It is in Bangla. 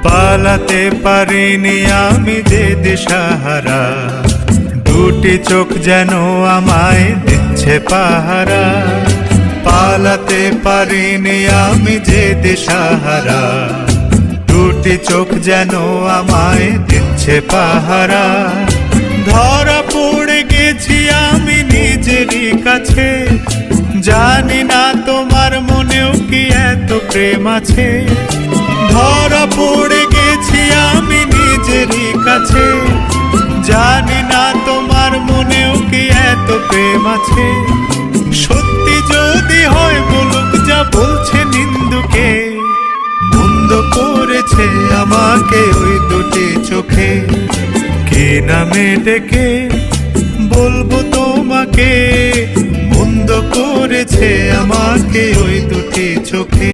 পালাতে পারিনি আমি যে দিশাহারা, দুটি চোখ যেন আমায় দিচ্ছে পাহারা। পালাতে পারিনি আমি যে দিশাহারা, দুটি চোখ যেন আমায় দিচ্ছে পাহারা। ধরা পড়ে গেছি আমি নিজেরই কাছে, জানি না তোমার মনেও কি এত প্রেম আছে। ধরা পড়ে গেছি আমি নিজেরই কাছে, জানি না তোমার মনেও কি এত প্রেম আছে। সত্যি যদি হয় বলুক যা বলছে নিন্দুকে, মন্দ করেছে আমাকে ওই দুটি চোখে। কে নামে ডেকে বলবো তোমাকে, মন্দ করেছে আমাকে ওই দুটি চোখে।